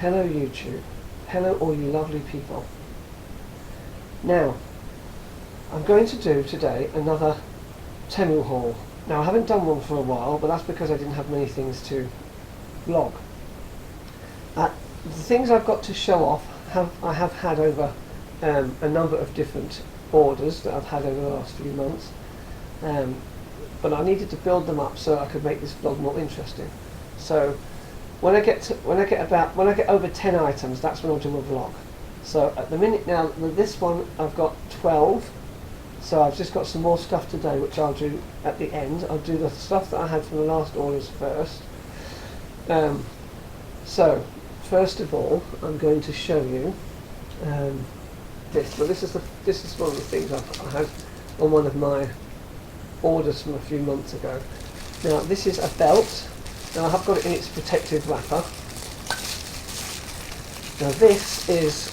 Hello YouTube. Hello all you lovely people. Now, I'm going to do today another Temu haul. Now, I haven't done one for a while, but that's because I didn't have many things to vlog. The things I've got to show off I have had over a number of different orders that I've had over the last few months. But I needed to build them up so I could make this vlog more interesting. So when I get over 10 items, that's when I'll do a vlog. So at the minute now, with this one I've got 12. So I've just got some more stuff today, which I'll do at the end. I'll do the stuff that I had from the last orders first. So first of all, I'm going to show you this. Well, this is one of the things I had on one of my orders from a few months ago. Now this is a belt. Now I have got it in its protective wrapper. Now this is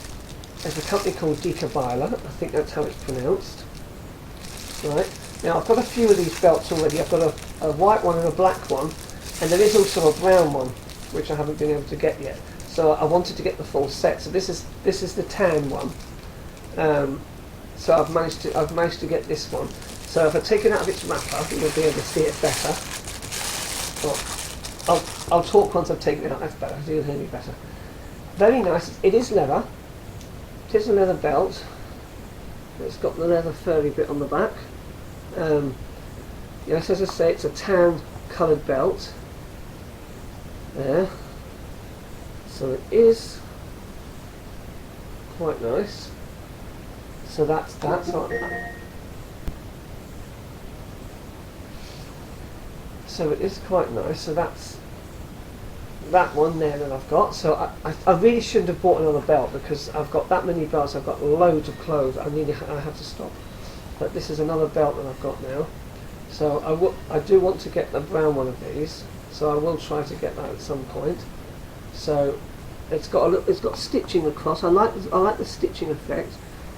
a company called I think that's how it's pronounced. Right. Now I've got a few of these belts already. I've got a white one and a black one, and there is also a brown one, which I haven't been able to get yet. So I wanted to get the full set. So this is the tan one. So I've managed to get this one. So if I take it out of its wrapper, you'll be able to see it better. Well, I'll talk once I've taken it out. That's better. So you'll hear me better. Very nice. It is leather. It is a leather belt. It's got the leather furry bit on the back. Yes, as I say, it's a tan coloured belt. There. So it is quite nice. So that's that. So it is quite nice. So that's that one there that I've got. So I really shouldn't have bought another belt because I've got that many belts. I've got loads of clothes. I have to stop. But this is another belt that I've got now. So I do want to get the brown one of these. So I will try to get that at some point. So it's got stitching across. I like the stitching effect,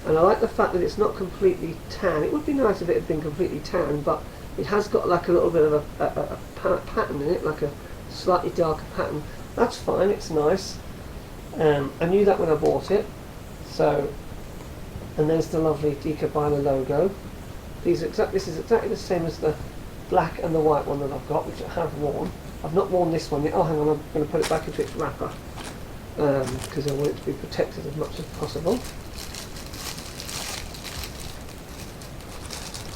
and I like the fact that it's not completely tan. It would be nice if it had been completely tan, but it has got like a little bit of a pattern in it, like a slightly darker pattern. That's fine. It's nice. I knew that when I bought it. So, and there's the lovely Dicabala logo. This is exactly the same as the black and the white one that I've got, which I have worn. I've not worn this one yet. Oh, hang on, I'm going to put it back into its wrapper because I want it to be protected as much as possible.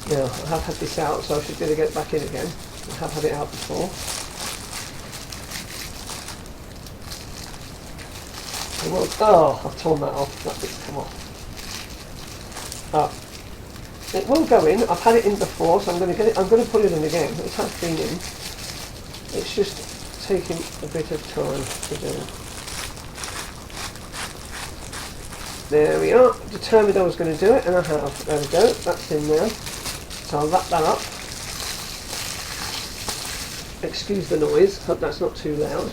Now, I have had this out, so I should be able to get it back in again. I have had it out before. Oh, I've torn that off. That bit's come off. It will go in. I've had it in before, so I'm going to get it. I'm going to put it in again. It has been in. It's just taking a bit of time to do. There we are. Determined I was going to do it, and I have. There we go. That's in there. So I'll wrap that up. Excuse the noise. Hope that's not too loud.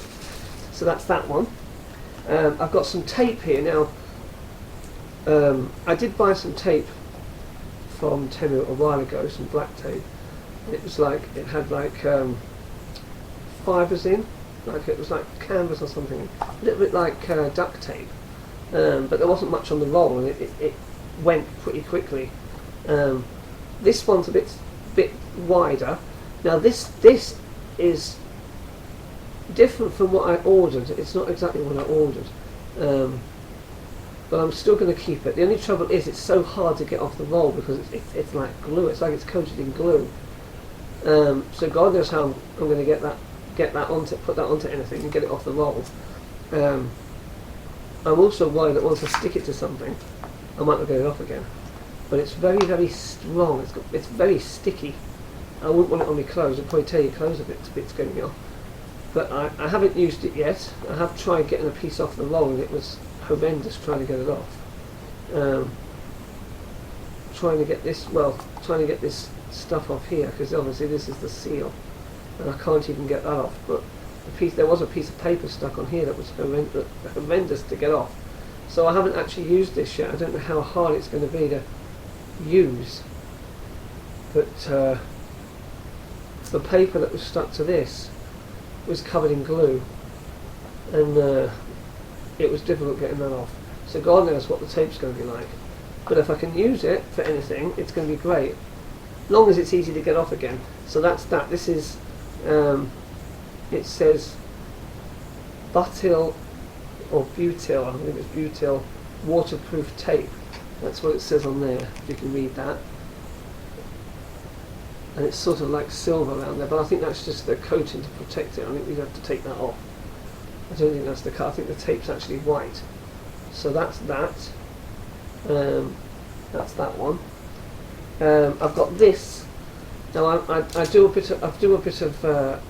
So that's that one. I've got some tape here now. I did buy some tape from Temu a while ago, some black tape. It was like, it had like fibres in, like it was like canvas or something, a little bit like duct tape, but there wasn't much on the roll, and it went pretty quickly. This one's a bit wider. Now this is different from what I ordered. It's not exactly what I ordered. But I'm still going to keep it. The only trouble is it's so hard to get off the roll because it's like glue. It's like it's coated in glue. So God knows how I'm going to put that onto anything and get it off the roll. I'm also worried that once I stick it to something, I might not get it off again. But it's very, very strong. It's very sticky. I wouldn't want it on my clothes. I'd probably tear your clothes if it's going off. But I haven't used it yet. I have tried getting a piece off the roll, and it was horrendous trying to get it off. Trying to get this stuff off here, because obviously this is the seal, and I can't even get that off. But there was a piece of paper stuck on here that was horrendous to get off. So I haven't actually used this yet. I don't know how hard it's going to be to use. But the paper that was stuck to this was covered in glue, and it was difficult getting that off. So God knows what the tape's going to be like. But if I can use it for anything, it's going to be great. As long as it's easy to get off again. So that's that. This is, it says butyl or butyl, I think it's butyl waterproof tape. That's what it says on there, if you can read that. And it's sort of like silver around there, but I think that's just the coating to protect it. I think we have to take that off. I don't think that's the cut. I think the tape's actually white. So that's that. That's that one. I've got this. Now I do a bit of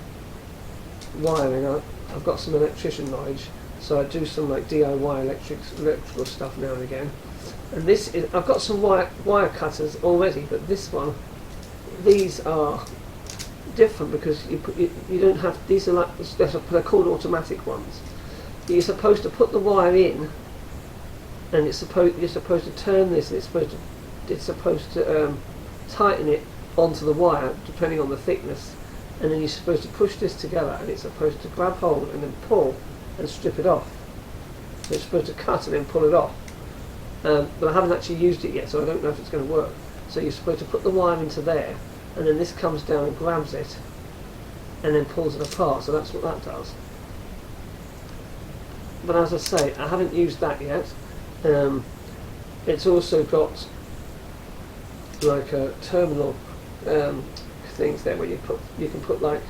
wiring. I've got some electrician knowledge, so I do some like DIY electrical stuff now and again. And this is, I've got some wire cutters already, but this one, these are different because you don't have, these are like, they're called automatic ones. You're supposed to put the wire in, and you're supposed to turn this, and it's supposed to tighten it onto the wire depending on the thickness, and then you're supposed to push this together, and it's supposed to grab hold and then pull and strip it off. So it's supposed to cut and then pull it off. But I haven't actually used it yet, so I don't know if it's going to work. So you're supposed to put the wire into there, and then this comes down and grabs it, and then pulls it apart. So that's what that does. But as I say, I haven't used that yet. It's also got like a terminal things there where you can put like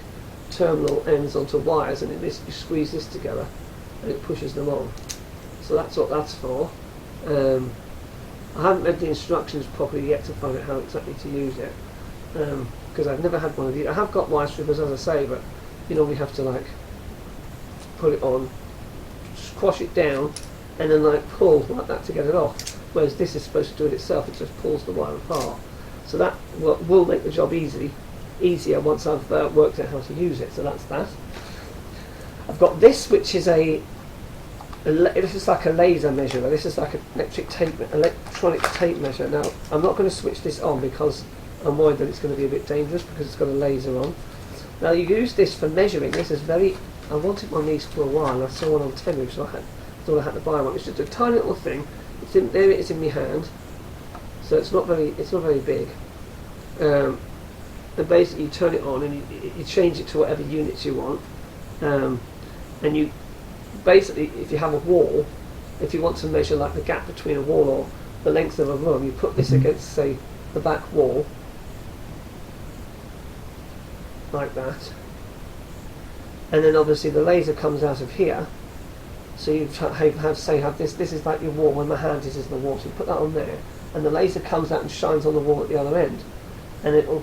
terminal ends onto wires, and you squeeze this together, and it pushes them on. So that's what that's for. I haven't read the instructions properly yet to find out how exactly to use it, because I've never had one of these. I have got wire strippers, as I say, but you know, we have to like put it on, squash it down, and then like pull like that to get it off. Whereas this is supposed to do it itself; it just pulls the wire apart. So that will make the job easier once I've worked out how to use it. So that's that. I've got this, which is this is like a laser measurer. This is like an electronic tape measure. Now, I'm not going to switch this on because I'm worried that it's going to be a bit dangerous because it's got a laser on. Now, you use this for measuring. This is I wanted one of these for a while. I saw one on Temu, so I thought I had to buy one. It's just a tiny little thing. There it is in my hand. So it's not very big. And basically, you turn it on and you change it to whatever units you want. And you basically, if you have a wall, if you want to measure like the gap between a wall or the length of a room, you put this against, say, the back wall, like that. And then obviously the laser comes out of here. So you have this is like your wall, when my hand is the wall. So you put that on there, and the laser comes out and shines on the wall at the other end. And it will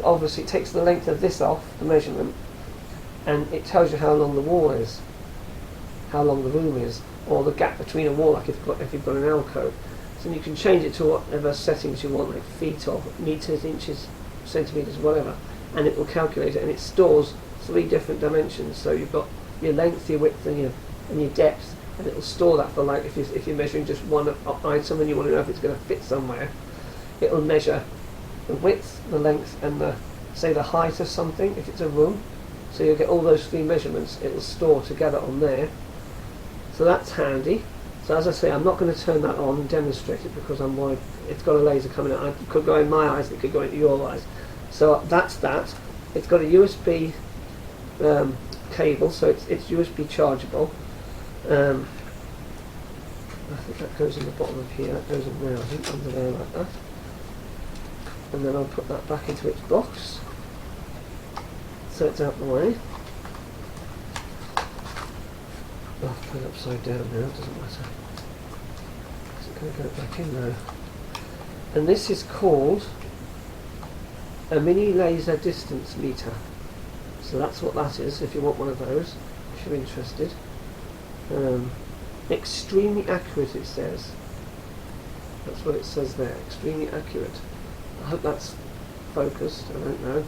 obviously it takes the length of this off, the measurement, and it tells you how long the wall is, how long the room is, or the gap between a wall, like if you've got an alcove. So you can change it to whatever settings you want, like feet or meters, inches, centimeters, whatever, and it will calculate it, and it stores 3 different dimensions. So you've got your length, your width, and your depth, and it will store that for like if you're measuring just one item and you want to know if it's going to fit somewhere, it will measure the width, the length, and the height of something if it's a room. So you'll get all those 3 measurements. It will store together on there. So that's handy. So as I say, I'm not going to turn that on and demonstrate it because I'm worried it's got a laser coming out. It could go in my eyes, it could go into your eyes. So that's that. It's got a USB cable, so it's USB chargeable. I think that goes in the bottom of here. That goes in there, I think, under there like that. And then I'll put that back into its box, so it's out of the way. I'll put it upside down now, it doesn't matter. It's going to go back in now. And this is called a mini laser distance meter. So that's what that is, if you want one of those, if you're interested. Extremely accurate, it says. That's what it says there, extremely accurate. I hope that's focused, I don't know.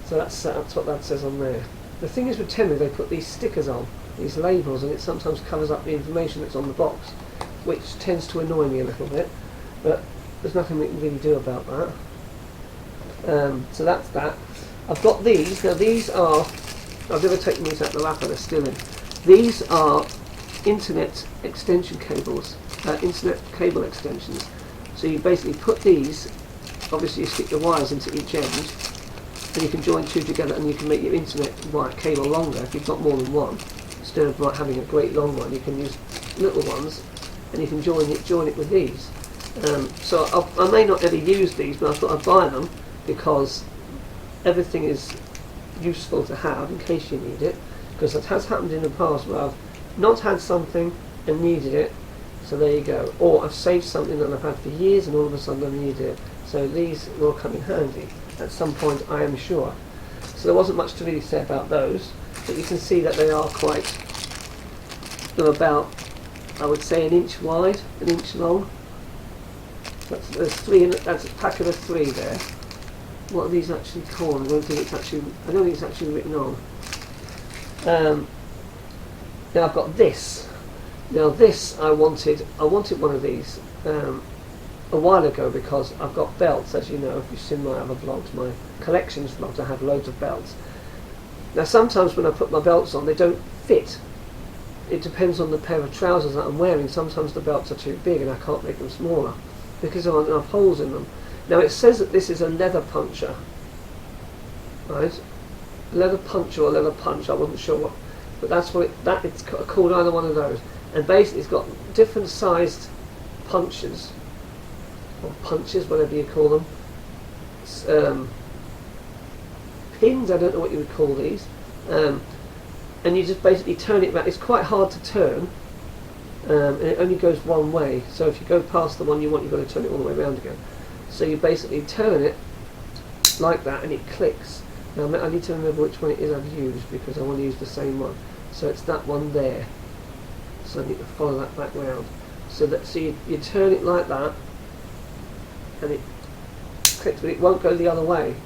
So that's what that says on there. The thing is with Temu, they put these stickers on, these labels, and it sometimes covers up the information that's on the box, which tends to annoy me a little bit, but there's nothing we can really do about that. So that's that. I've got these. Now these are, I've never taken these out of the wrapper, they're still in. These are internet extension cables, internet cable extensions. So you basically put these, obviously you stick the wires into each end, and you can join two together, and you can make your internet wire cable longer if you've got more than one. Instead of like having a great long one, you can use little ones, and you can join it with these. So I may not ever use these, but I thought I'd buy them because everything is useful to have in case you need it. Because it has happened in the past where I've not had something and needed it, so there you go. Or I've saved something that I've had for years and all of a sudden I needed it. So these will come in handy at some point, I am sure. So there wasn't much to really say about those, but you can see that they are they're about, I would say, 1 inch wide, 1 inch long. That's a packet of 3 there. What are these actually called? I don't think it's actually written on. Now I've got this. Now this I wanted one of these a while ago because I've got belts, as you know, if you've seen my other vlogs, my collections vlogs, I have loads of belts. Now sometimes when I put my belts on, they don't fit. It depends on the pair of trousers that I'm wearing. Sometimes the belts are too big and I can't make them smaller because there aren't enough holes in them. Now it says that this is a leather puncher, right? Leather puncher or leather punch, I wasn't sure what, but that's what it's called, either one of those. And basically it's got different sized punches, or punches, whatever you call them, pins, I don't know what you would call these, and you just basically turn it back. It's quite hard to turn, and it only goes one way, so if you go past the one you want, you've got to turn it all the way around again. So you basically turn it like that and it clicks. Now I need to remember which one it is I've used because I want to use the same one. So it's that one there. So I need to follow that back round. So you turn it like that and it clicks, but it won't go the other way.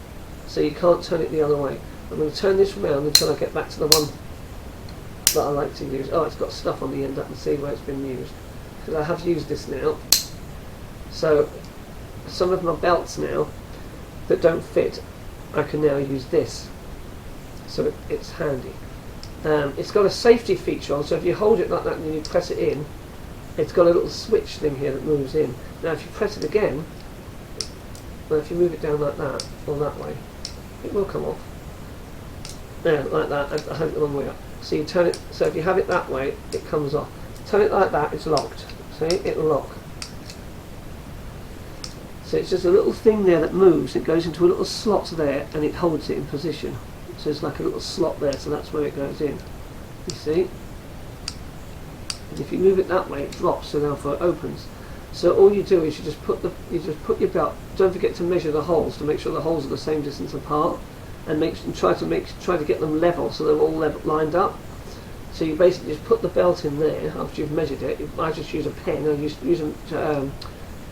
So you can't turn it the other way. I'm going to turn this round until I get back to the one that I like to use. Oh, it's got stuff on the end, I can see where it's been used. Because I have used this now. So some of my belts now that don't fit, I can now use this. So it's handy. It's got a safety feature on, so if you hold it like that and you press it in, it's got a little switch thing here that moves in. Now if you press it again, well, if you move it down like that, or that way, it will come off. Yeah, like that. I have it the wrong way up. So you turn it, so if you have it that way, it comes off. Turn it like that, it's locked. See, it'll lock. So it's just a little thing there that moves, it goes into a little slot there and it holds it in position. So it's like a little slot there, so that's where it goes in. You see? And if you move it that way, it drops, so therefore it opens. So all you do is you just put your belt, don't forget to measure the holes to make sure the holes are the same distance apart, and try to get them level so they're all lined up. So you basically just put the belt in there after you've measured it. I just use a pen, I use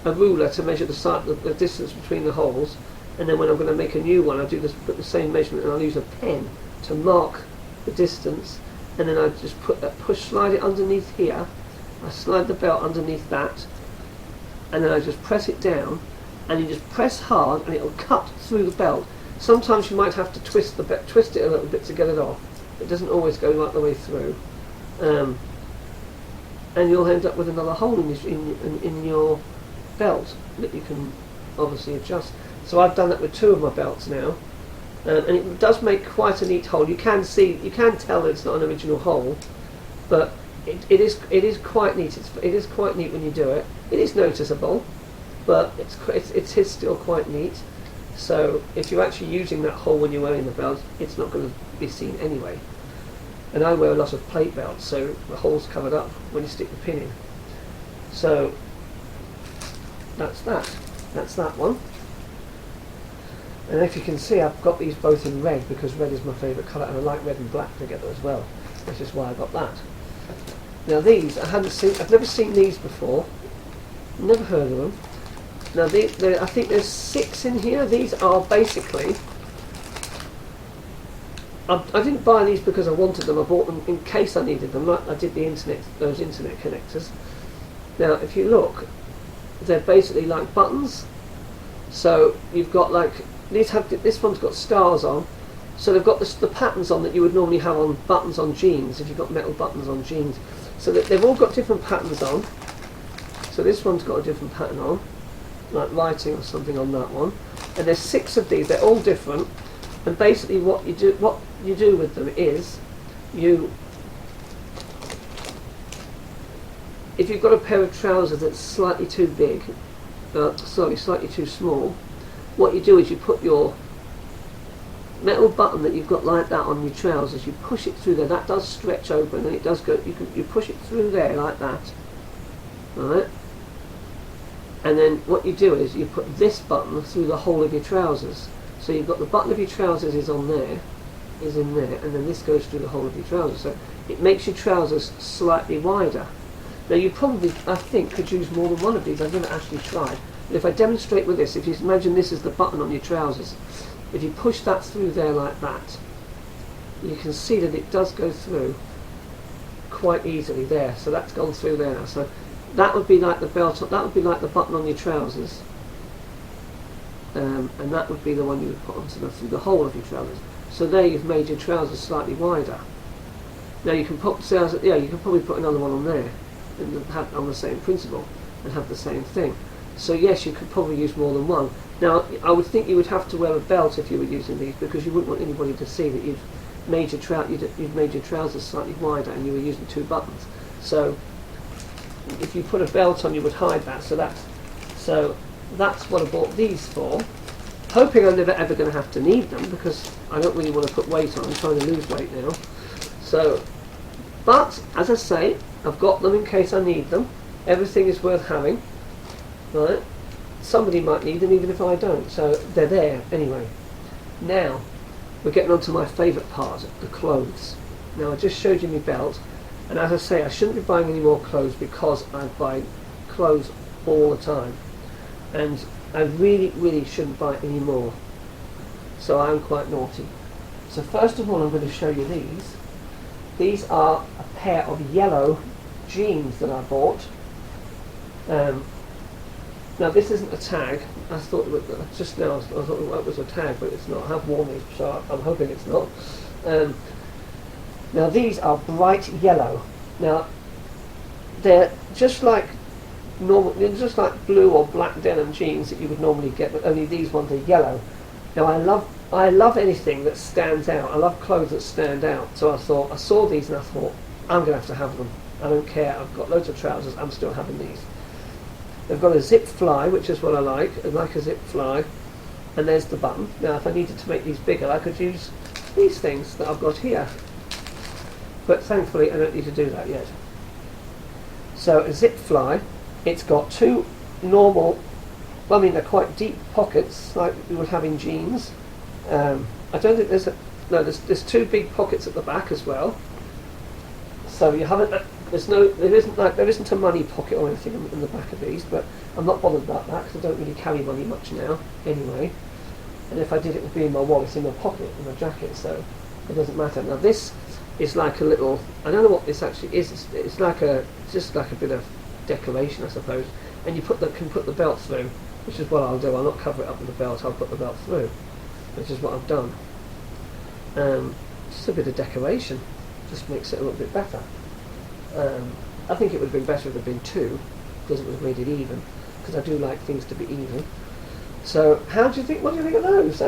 a ruler to measure the distance between the holes, and then when I'm going to make a new one, I put the same measurement, and I'll use a pen to mark the distance, and then I just slide it underneath here. I slide the belt underneath that, and then I just press it down, and you just press hard, and it'll cut through the belt. Sometimes you might have to twist it a little bit to get it off. It doesn't always go right the way through, and you'll end up with another hole in your belt that you can obviously adjust. So I've done that with 2 of my belts now, and it does make quite a neat hole. You can tell that it's not an original hole, but it is quite neat. It is quite neat when you do it. It is noticeable, but it is still quite neat. So if you're actually using that hole when you're wearing the belt, it's not going to be seen anyway. And I wear a lot of plate belts, so the hole's covered up when you stick the pin in. So that's that one. And if you can see, I've got these both in red because red is my favourite colour, and I like red and black together as well, which is why I got that. Now these, I've never seen these before, never heard of them. Now I think there's 6 in here. These are basically, I didn't buy these because I wanted them, I bought them in case I needed them, like I did those internet connectors. Now if you look, they're basically like buttons. So you've got like, this one's got stars on, So they've got the patterns on that you would normally have on buttons on jeans, if you've got metal buttons on jeans. So that they've all got different patterns on. So this one's got a different pattern on, like writing or something on that one. And there's 6 of these, they're all different. And basically what you do with them is, if you've got a pair of trousers that's slightly too big, slightly too small, what you do is you put your metal button that you've got like that on your trousers, you push it through there. That does stretch open, and it does go. You push it through there like that, right? And then what you do is you put this button through the whole of your trousers. So you've got the button of your trousers is in there, and then this goes through the whole of your trousers. So it makes your trousers slightly wider. Now you probably, I think, could use more than one of these. I've never actually tried. But if I demonstrate with this, if you imagine this is the button on your trousers, if you push that through there like that, you can see that it does go through quite easily there. So that's gone through there now. So that would be like the belt, that would be like the button on your trousers. And that would be the one you would put onto through the whole of your trousers. So there you've made your trousers slightly wider. Now you can put, you can probably put another one on there and have on the same principle and have the same thing. So yes, you could probably use more than one. Now I would think you would have to wear a belt if you were using these, because you wouldn't want anybody to see that you've made your trousers slightly wider and you were using 2 buttons. So if you put a belt on, you would hide that. So that's what I bought these for, hoping I'm never ever going to have to need them, because I don't really want to put weight on. I'm trying to lose weight now. So, but as I say, I've got them in case I need them. Everything is worth having, right? Somebody might need them even if I don't, so they're there anyway. Now we're getting on to my favourite part, the clothes. Now I just showed you my belt, and as I say, I shouldn't be buying any more clothes because I buy clothes all the time, and I really shouldn't buy any more. So I'm quite naughty. So first of all, I'm going to show you these. These are a pair of yellow jeans that I bought. Now this isn't a tag. I thought just now I thought it was a tag, but it's not. I have worn these, so I'm hoping it's not. Now these are bright yellow. Now they're just like normal, just like blue or black denim jeans that you would normally get, but only these ones are yellow. Now I love anything that stands out. I love clothes that stand out. So I saw these and I thought, I'm going to have them. I don't care. I've got loads of trousers. I'm still having these. They've got a zip fly, which is what I like. I like a zip fly. And there's the button. Now if I needed to make these bigger, I could use these things that I've got here. But thankfully I don't need to do that yet. So a zip fly, it's got 2 normal, I mean they're quite deep pockets like you would have in jeans. I don't think there's 2 big pockets at the back as well. So you haven't, there isn't a money pocket or anything in the back of these, but I'm not bothered about that because I don't really carry money much now anyway. And if I did, it would be in my wallet, in my pocket, in my jacket, so it doesn't matter. Now this is like a little, I don't know what this actually is. It's like just like a bit of decoration, I suppose. And you can put the belt through, which is what I'll do. I'll not cover it up with the belt. I'll put the belt through, which is what I've done. Just a bit of decoration, just makes it a little bit better. I think it would have been better if it had been 2, because it would have made it even. Because I do like things to be even. So, what do you think of those?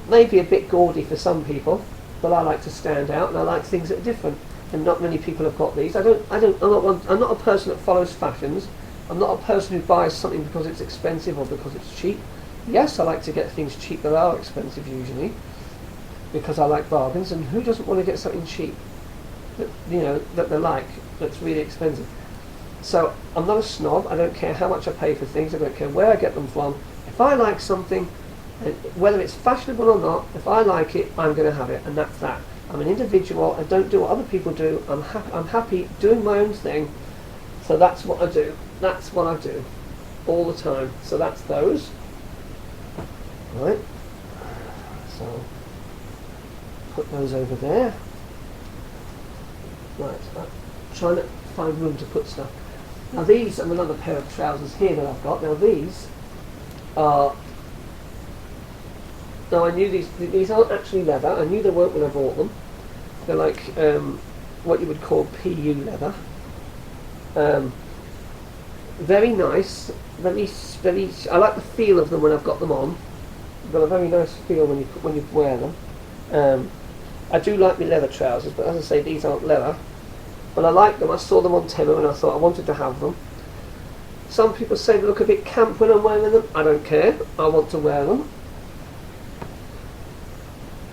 Maybe a bit gaudy for some people, but I like to stand out, and I like things that are different. And not many people have got these. I'm not a person that follows fashions. I'm not a person who buys something because it's expensive or because it's cheap. Yes, I like to get things cheap that are expensive usually, because I like bargains. And who doesn't want to get something cheap that they like, that's really expensive? So I'm not a snob. I don't care how much I pay for things. I don't care where I get them from. If I like something, and whether it's fashionable or not, if I like it, I'm going to have it, and that's that. I'm an individual. I don't do what other people do. I'm happy doing my own thing. So that's what I do. That's what I do all the time. So that's those. Right. So put those over there. Right. I'm trying to find room to put stuff. Now these are another pair of trousers here that I've got. Now these are Now I knew these aren't actually leather. I knew they weren't when I bought them. They're like what you would call PU leather. Very nice. Very. I like the feel of them when I've got them on. They've got a very nice feel when you wear them. I do like my leather trousers, but as I say, these aren't leather. But I like them. I saw them on Temu and I thought I wanted to have them. Some people say they look a bit camp when I'm wearing them. I don't care. I want to wear them.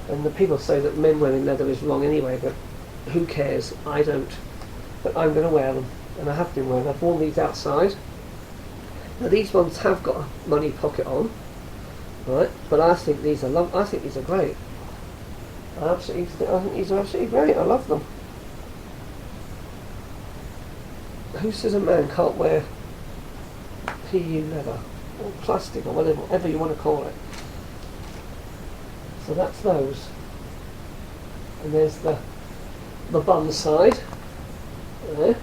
And the people say that men wearing leather is wrong anyway, but who cares? I don't. But I'm going to wear them. And I have been wearing them. I've worn these outside. Now these ones have got a money pocket on. Right? But I think these are I think these are great. I think these are absolutely great. I love them. Who says a man can't wear PU leather or plastic or whatever you want to call it? So that's those. And there's the bum side there.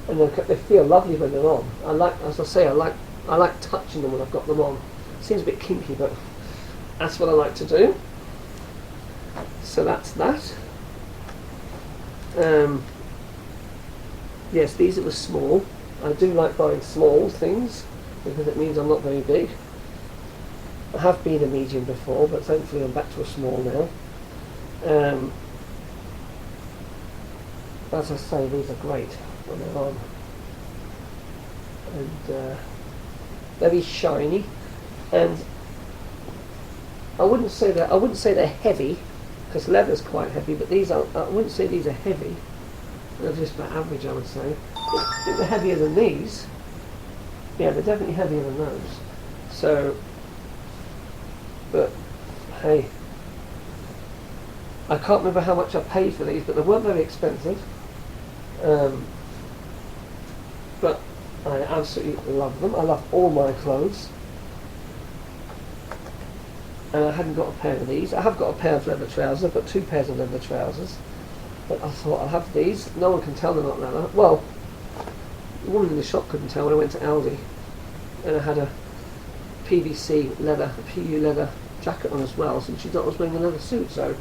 And they feel lovely when they're on. I like, as I say, I like touching them when I've got them on. Seems a bit kinky, but that's what I like to do. So that's that. Yes, these are the small. I do like buying small things because it means I'm not very big. I have been a medium before, but thankfully I'm back to a small now. As I say, these are great when they're on, and very shiny. And I wouldn't say they're heavy, because leather's quite heavy. But these are. I wouldn't say these are heavy. They're just about average, I would say. I think they're heavier than these. Yeah, they're definitely heavier than those. So, but hey, I can't remember how much I paid for these, but they weren't very expensive. But I absolutely love them. I love all my clothes. And I hadn't got a pair of these. I have got a pair of leather trousers. I've got 2 pairs of leather trousers. But I thought I'll have these. No one can tell they're not leather. Well, the woman in the shop couldn't tell when I went to Aldi. And I had a PVC leather, a PU leather jacket on as well, so she thought I was wearing a leather suit. So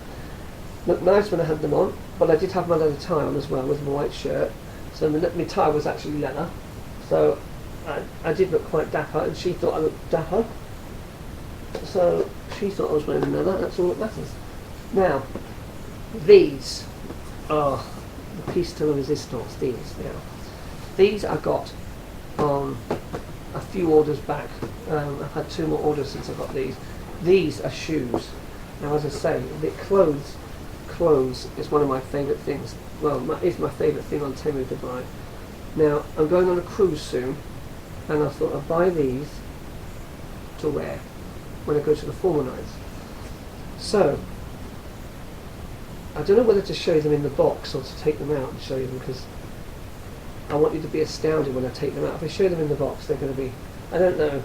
looked nice when I had them on. But I did have my leather tie on as well with my white shirt. So my tie was actually leather. So I did look quite dapper, and she thought I looked dapper. So she thought I was wearing leather. That's all that matters. Now, these are the piece de la resistance. These I got on a few orders back. I've had 2 more orders since I got these. These are shoes. Now, as I say, the clothes is one of my favourite things. Well, is my favourite thing on Temu to buy. Now, I'm going on a cruise soon, and I thought I'd buy these to wear when I go to the formal nights. So, I don't know whether to show them in the box or to take them out and show you them, because I want you to be astounded when I take them out. If I show them in the box, they're going to be, I don't know.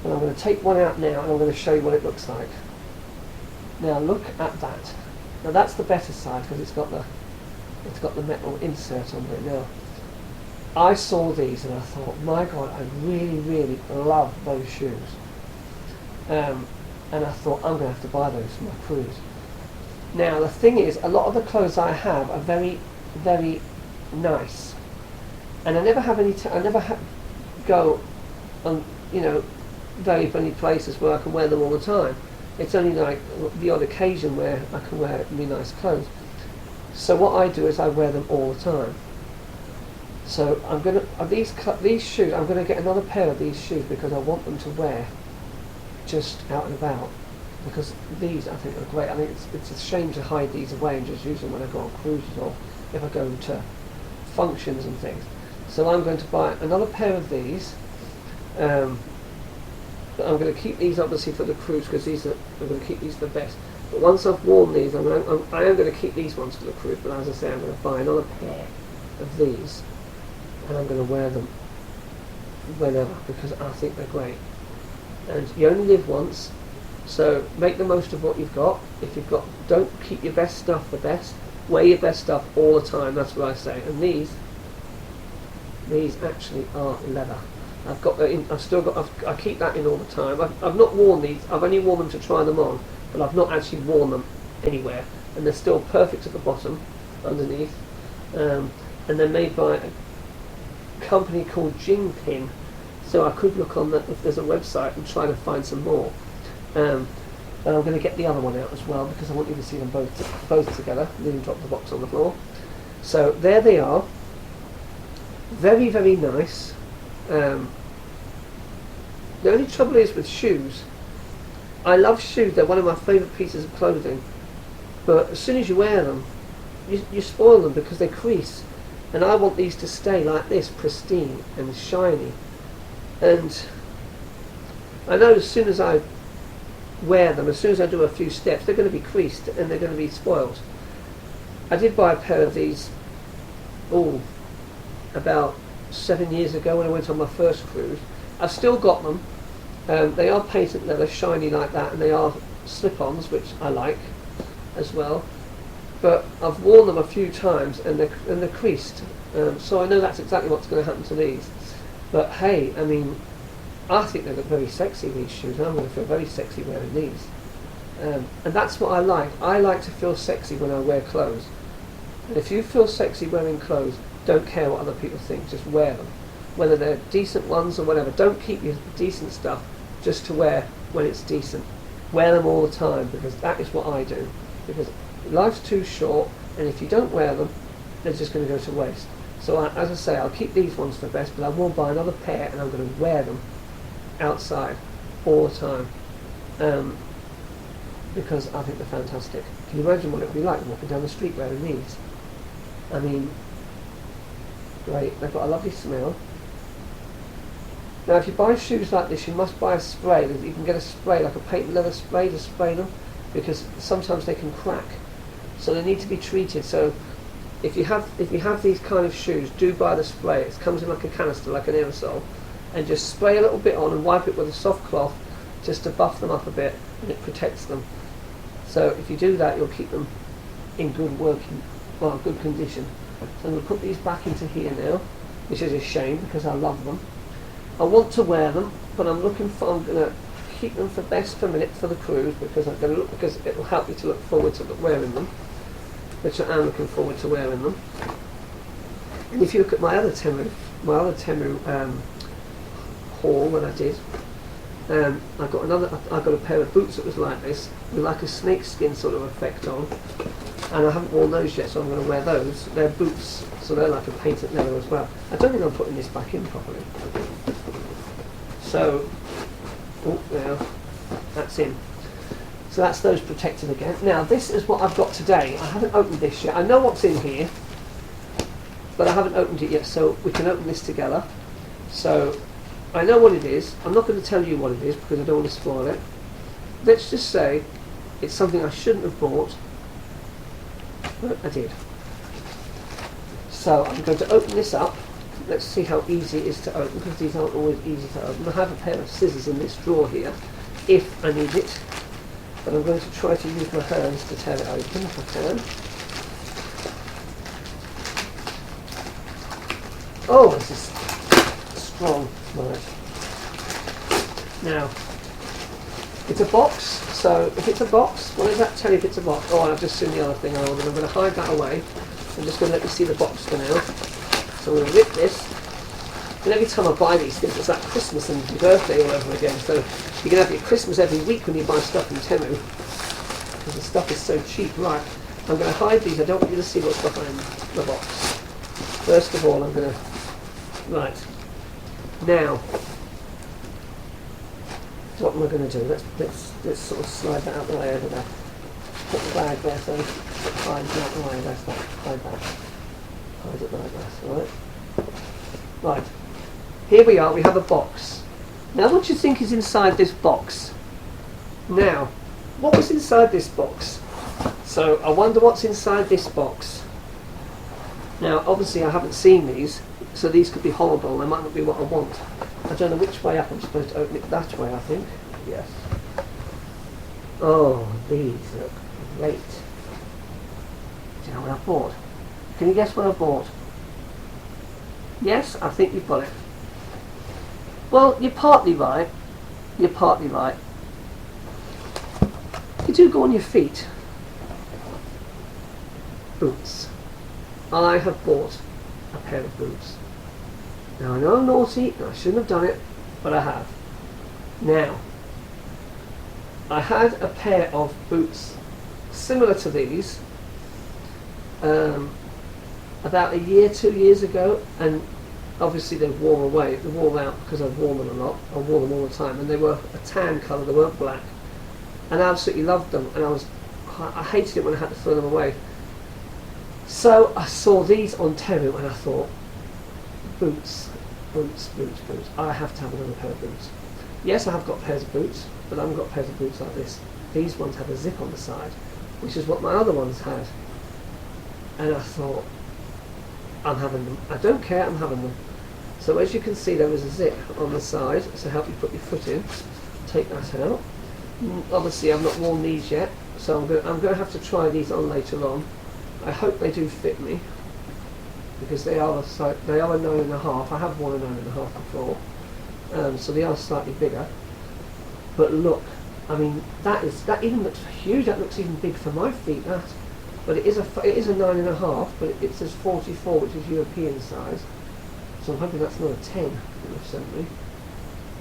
And I'm going to take one out now, and I'm going to show you what it looks like. Now, look at that. Now, that's the better side, because it's got the metal insert on there. Now, I saw these and I thought, my God, I really, really love those shoes. And I thought, I'm going to have to buy those for my cruise. Now, the thing is, a lot of the clothes I have are very, very nice. And I never have go on, very funny places where I can wear them all the time. It's only like the odd occasion where I can wear really nice clothes. So what I do is I wear them all the time. So I'm going to these shoes. I'm going to get another pair of these shoes because I want them to wear just out and about. Because these I think are great. I think it's a shame to hide these away and just use them when I go on cruises or if I go to functions and things. So I'm going to buy another pair of these. But I'm going to keep these obviously for the cruise because I'm going to keep these the best. But once I've worn these, I am going to keep these ones for the cruise. But as I say, I'm going to buy another pair of these, and I'm going to wear them whenever because I think they're great. And you only live once, so make the most of what you've got. If you've got, don't keep your best stuff the best. Wear your best stuff all the time. That's what I say. And these actually are leather. I've got that in, I've still got, I keep that in all the time. I've not worn these, I've only worn them to try them on, but I've not actually worn them anywhere, and they're still perfect at the bottom, underneath, and they're made by a company called Jingpin, so I could look on that if there's a website and try to find some more. And I'm going to get the other one out as well because I want you to see them both together. I didn't drop the box on the floor. So there they are. Very, very nice. The only trouble is with shoes. I love shoes. They're one of my favourite pieces of clothing. But as soon as you wear them, you spoil them because they crease. And I want these to stay like this, pristine and shiny. And I know as soon as I wear them, as soon as I do a few steps, they're going to be creased and they're going to be spoiled. I did buy a pair of these, about 7 years ago when I went on my first cruise. I've still got them. They are patent leather, shiny like that, and they are slip-ons, which I like as well. But I've worn them a few times and they're creased. So I know that's exactly what's going to happen to these. But hey, I mean, I think they look very sexy, these shoes, and I'm going to feel very sexy wearing these. And that's what I like. I like to feel sexy when I wear clothes. And if you feel sexy wearing clothes, don't care what other people think, just wear them. Whether they're decent ones or whatever, don't keep your decent stuff just to wear when it's decent. Wear them all the time, because that is what I do. Because life's too short, and if you don't wear them, they're just going to go to waste. So as I say, I'll keep these ones for best, but I will buy another pair and I'm going to wear them outside all the time, because I think they're fantastic. Can you imagine what it would be like walking down the street wearing these? I mean, great, they've got a lovely smell. Now if you buy shoes like this, you must buy a spray. You can get a spray, like a patent leather spray, to spray them, because sometimes they can crack. So they need to be treated. So if you have these kind of shoes, do buy the spray. It comes in like a canister, like an aerosol, and just spray a little bit on and wipe it with a soft cloth just to buff them up a bit, and it protects them. So if you do that, you'll keep them in good good condition. So I'm going to put these back into here now, which is a shame because I love them. I want to wear them, but I'm going to keep them for best for a minute for the cruise, because it will help me to look forward to wearing them, which I am looking forward to wearing them. And if you look at my other Temu haul that I did, I got a pair of boots that was like this, with like a snakeskin sort of effect on, and I haven't worn those yet, so I'm going to wear those. They're boots, so they're like a patent leather as well. I don't think I'm putting this back in properly. So, now that's in. So that's those protected again. Now this is what I've got today. I haven't opened this yet. I know what's in here, but I haven't opened it yet, so we can open this together. So I know what it is. I'm not going to tell you what it is because I don't want to spoil it. Let's just say it's something I shouldn't have bought, but I did. So I'm going to open this up. Let's see how easy it is to open, because these aren't always easy to open. I have a pair of scissors in this drawer here, if I need it. But I'm going to try to use my hands to tear it open if I can. Oh, this is strong. Right. Now, it's a box, so if it's a box, what does that tell you if it's a box? Oh, I've just seen the other thing I ordered. I'm going to hide that away. I'm just going to let you see the box for now. So I'm going to rip this. And every time I buy these things, it's like Christmas and your birthday all over again. So you can have your Christmas every week when you buy stuff in Temu, because the stuff is so cheap. Right, I'm going to hide these. I don't want you to see what's behind the box. First of all, I'm going to... Right. Now, what am I going to do? Let's sort of slide that out the way over there. Put the bag there, so hide it out the way. That's that. Hide that. Hide it like that. All right. Right. Here we are. We have a box. Now, what do you think is inside this box? Now, what was inside this box? So I wonder what's inside this box. Now, obviously, I haven't seen these, so these could be horrible. They might not be what I want. I don't know which way up. I'm supposed to open it that way, I think. Yes. Oh, these look great. Do you know what I bought? Can you guess what I bought? Yes, I think you've got it. Well, you're partly right. You're partly right. You do go on your feet. Boots. I have bought a pair of boots. Now I know I'm naughty, and I shouldn't have done it, but I have. Now, I had a pair of boots similar to these about a year, 2 years ago, and obviously they've worn away. They've worn out because I've worn them a lot. I wore them all the time, and they were a tan colour. They weren't black, and I absolutely loved them. And I hated it when I had to throw them away. So I saw these on Temu, and I thought, boots. I have to have another pair of boots. Yes, I have got pairs of boots, but I haven't got pairs of boots like this. These ones have a zip on the side, which is what my other ones had. And I thought, I'm having them. I don't care, I'm having them. So as you can see, there is a zip on the side to help you put your foot in. Take that out. Obviously, I've not worn these yet, so I'm going to have to try these on later on. I hope they do fit me, because they are a 9.5. I have worn a 9.5 before, so they are slightly bigger. But look, I mean, that even looks huge. That looks even big for my feet. That, but it is a 9.5. But it says 44, which is European size. So I'm hoping that's not a 10 that they've sent me.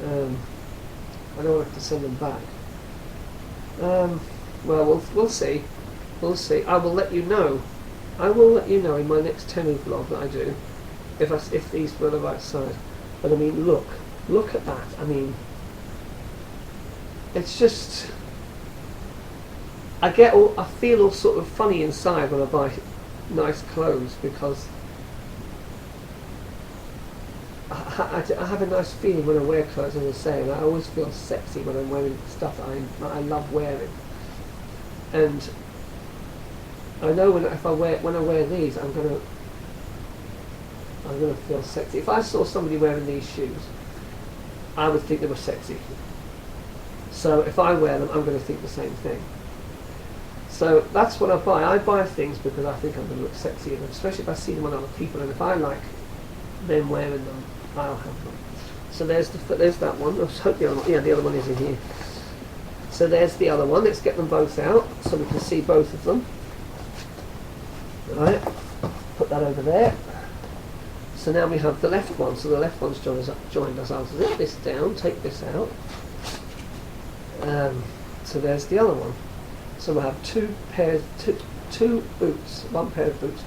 I don't have to send them back. Well, we'll see. We'll see. I will let you know. I will let you know in my next Temu vlog that I do, if these were the right size. But I mean, look at that. I mean, it's just, I feel all sort of funny inside when I buy nice clothes, because I have a nice feeling when I wear clothes, as I say, and I always feel sexy when I'm wearing stuff that I love wearing. And I know when I wear these, I'm gonna feel sexy. If I saw somebody wearing these shoes, I would think they were sexy. So if I wear them, I'm going to think the same thing. So that's what I buy. I buy things because I think I'm going to look sexy, and especially if I see them on other people, and if I like them wearing them, I'll have them. So there's that one. I hope the other one is in here. So there's the other one. Let's get them both out so we can see both of them. Right, put that over there. So now we have the left one. So the left one's joined us. I'll zip this down, take this out. So there's the other one. So we'll have two boots, one pair of boots,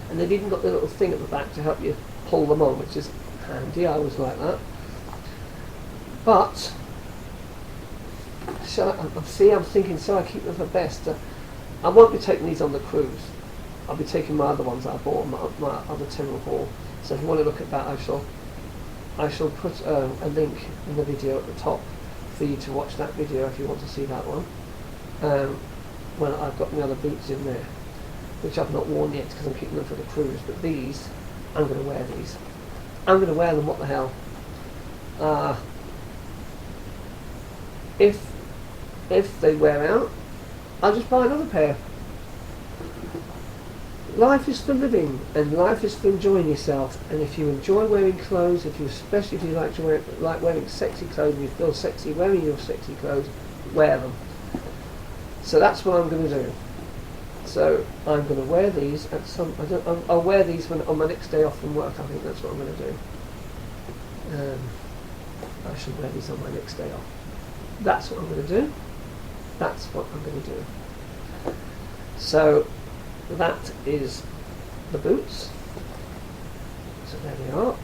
and they've even got the little thing at the back to help you pull them on, which is handy. I always like that. But I'm thinking, shall I keep them for best? I won't be taking these on the cruise. I'll be taking my other ones that I bought on my other Temu Haul. So if you want to look at that, I shall put a link in the video at the top for you to watch that video if you want to see that one. Well, I've got my other boots in there, which I've not worn yet because I'm keeping them for the cruise. But these, I'm going to wear these. I'm going to wear them. What the hell? If they wear out, I'll just buy another pair. Life is for living, and life is for enjoying yourself. And if you enjoy wearing clothes, especially if you like wearing sexy clothes, and you feel sexy wearing your sexy clothes, wear them. So that's what I'm going to do. So I'm going to wear these at some. I'll wear these on my next day off from work. I think that's what I'm going to do. I should wear these on my next day off. That's what I'm going to do. That's what I'm going to do. So that is the boots. So there they are.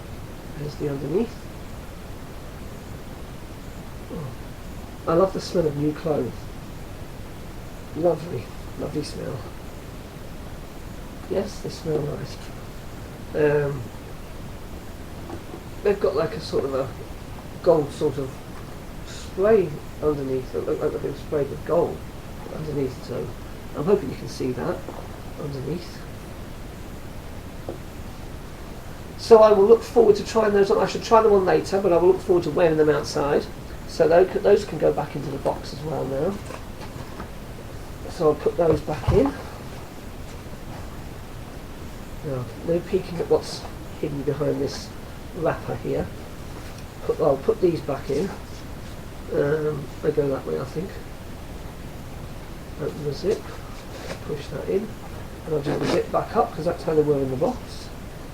There's the underneath. Oh, I love the smell of new clothes. Lovely, lovely smell. Yes, they smell nice. They've got like a sort of a gold sort of spray underneath. They look like they've been sprayed with gold underneath. So I'm hoping you can see that underneath. So I will look forward to trying those on. I should try them on later, but I will look forward to wearing them outside. So those can go back into the box as well now. So I'll put those back in. Now, no peeking at what's hidden behind this wrapper here. I'll put these back in. They go that way, I think. Open the zip, push that in, and I'll do the zip back up because that's how they were in the box.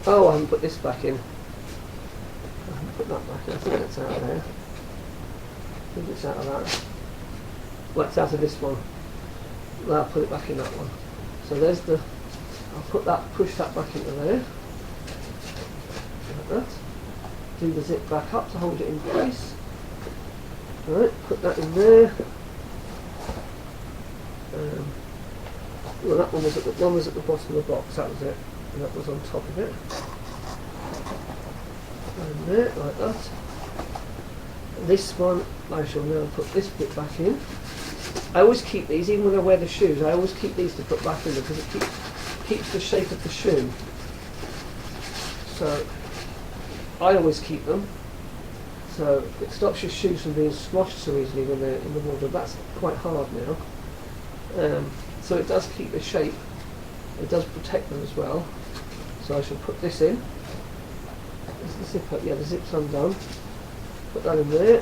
Oh, I haven't put this back in. I haven't put that back in. I think that's out of there. I think it's out of that. Well, it's out of this one. Well, I'll put it back in that one. So there's the. I'll put that, push that back into there. Like that. Do the zip back up to hold it in place. Right, put that in there. Well, that one was at the bottom of the box. That was it, and that was on top of it. And there, like that. This one, I shall now put this bit back in. I always keep these, even when I wear the shoes. I always keep these to put back in because it keeps the shape of the shoe. So I always keep them. So it stops your shoes from being squashed so easily when they're in the water. That's quite hard now. So it does keep the shape. It does protect them as well. So I shall put this in. Is the zip up? Yeah, the zip's undone. Put that in there.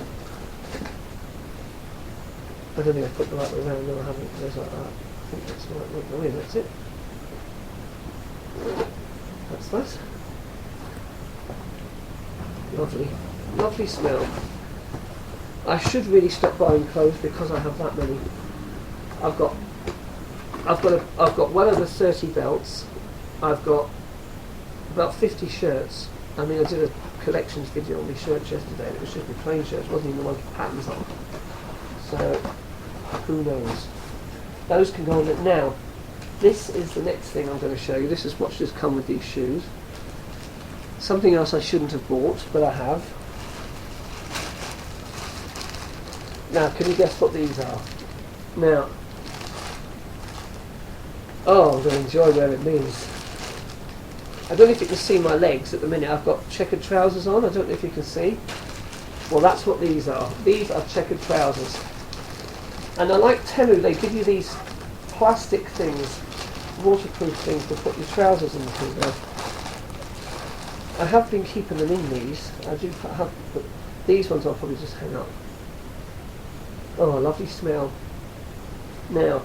I don't think I put the right way around. No, I haven't. There's like that. I think that's the right way. Oh, yeah, that's it. That's that. Lovely. Lovely smell. I should really stop buying clothes because I have that many. I've got well over 30 belts. I've got about 50 shirts. I mean, I did a collections video on my shirts yesterday, and it was just my plain shirts. It wasn't even the ones with patterns on. So who knows? Those can go on it now. This is the next thing I'm going to show you. This is what's just come with these shoes. Something else I shouldn't have bought, but I have. Now, can you guess what these are? Now, oh, I'm going to enjoy wearing these. I don't know if you can see my legs at the minute. I've got checkered trousers on. I don't know if you can see. Well, that's what these are. These are checkered trousers. And I like Temu, they give you these plastic things, waterproof things to put your trousers into there. I have been keeping them in these. I have put these ones I'll probably just hang up. Oh, a lovely smell. Now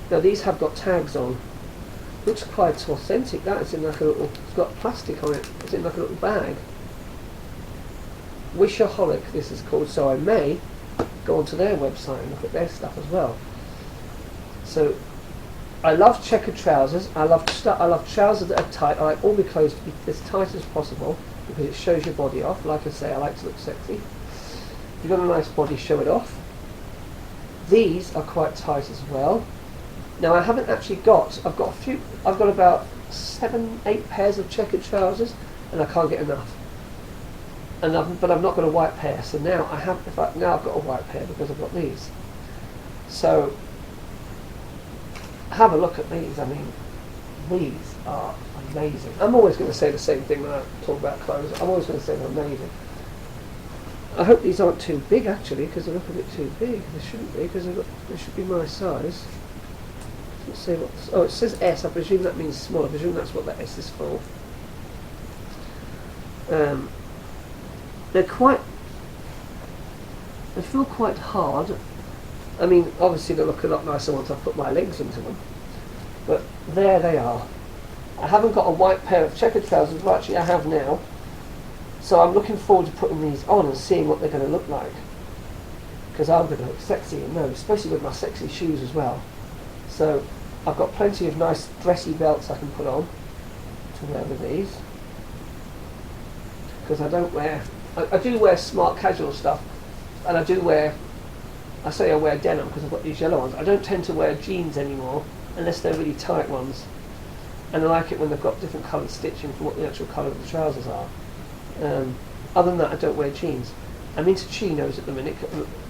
these have got tags on. Looks quite authentic. That is in like a little. It's got plastic on it. It's in like a little bag. Wishaholic, this is called. So I may go onto their website and look at their stuff as well. So I love checkered trousers. I love trousers that are tight. I like all my clothes to be as tight as possible because it shows your body off. Like I say, I like to look sexy. If you've got a nice body, show it off. These are quite tight as well. Now I haven't actually got. I've got about 7-8 pairs of checkered trousers, and I can't get enough. But I've not got a white pair. So now I have. Now I've got a white pair because I've got these. So have a look at these. I mean, these are amazing. I'm always going to say the same thing when I talk about clothes. I'm always going to say they're amazing. I hope these aren't too big actually, because they look a bit too big. They shouldn't be, because they should be my size. Let's see what. Oh, it says S. I presume that means small. I presume that's what that S is for. They're quite. They feel quite hard. I mean, obviously they look a lot nicer once I put my legs into them. But there they are. I haven't got a white pair of checkered trousers, but actually I have now. So I'm looking forward to putting these on and seeing what they're going to look like. Because I'm going to look sexy in those, especially with my sexy shoes as well. So I've got plenty of nice dressy belts I can put on to wear with these. Because I don't wear... I do wear smart casual stuff, and I do wear... I say I wear denim because I've got these yellow ones. I don't tend to wear jeans anymore unless they're really tight ones. And I like it when they've got different coloured stitching from what the actual colour of the trousers are. Other than that, I don't wear jeans. I'm into chinos at the minute,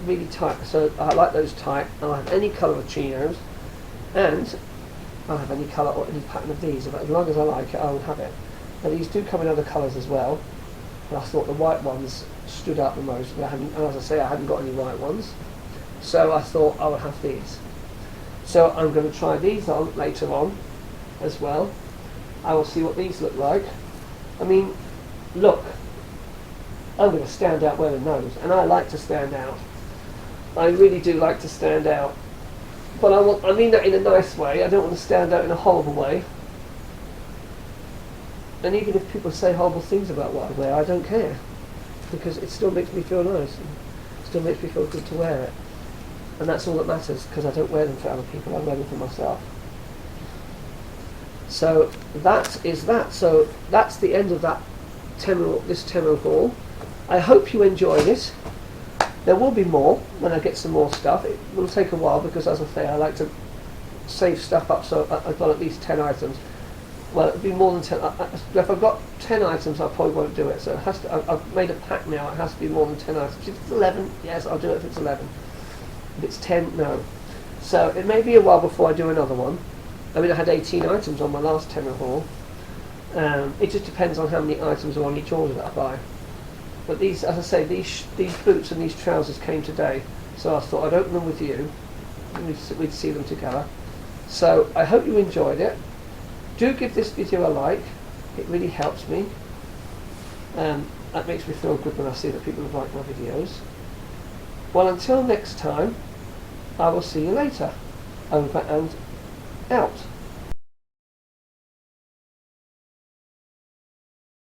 really tight. So I like those tight. I'll have any colour of chinos, and I'll have any colour or any pattern of these. As long as I like it, I will have it. Now these do come in other colours as well. But I thought the white ones stood out the most. And as I say, I hadn't got any white ones. So I thought I would have these. So I'm going to try these on later on as well. I will see what these look like. I mean, look. I'm going to stand out wearing those, and I like to stand out. I really do like to stand out. But I mean that in a nice way. I don't want to stand out in a horrible way. And even if people say horrible things about what I wear, I don't care. Because it still makes me feel nice. And it still makes me feel good to wear it. And that's all that matters, because I don't wear them for other people, I wear them for myself. So that is that. So that's the end of that this Temu haul. I hope you enjoyed it. There will be more when I get some more stuff. It will take a while because, as I say, I like to save stuff up, so I've got at least 10 items. Well, it'll be more than 10. If I've got 10 items, I probably won't do it. So it has to, I've made a pack now. It has to be more than 10 items. If it's 11, yes, I'll do it if it's 11. If it's 10, no. So it may be a while before I do another one. I mean, I had 18 items on my last Temu haul. It just depends on how many items are on each order that I buy. But these, as I say, these boots and these trousers came today, so I thought I'd open them with you. We'd see them together. So I hope you enjoyed it. Do give this video a like. It really helps me. That makes me feel good when I see that people have liked my videos. Well, until next time, I will see you later. Over and out.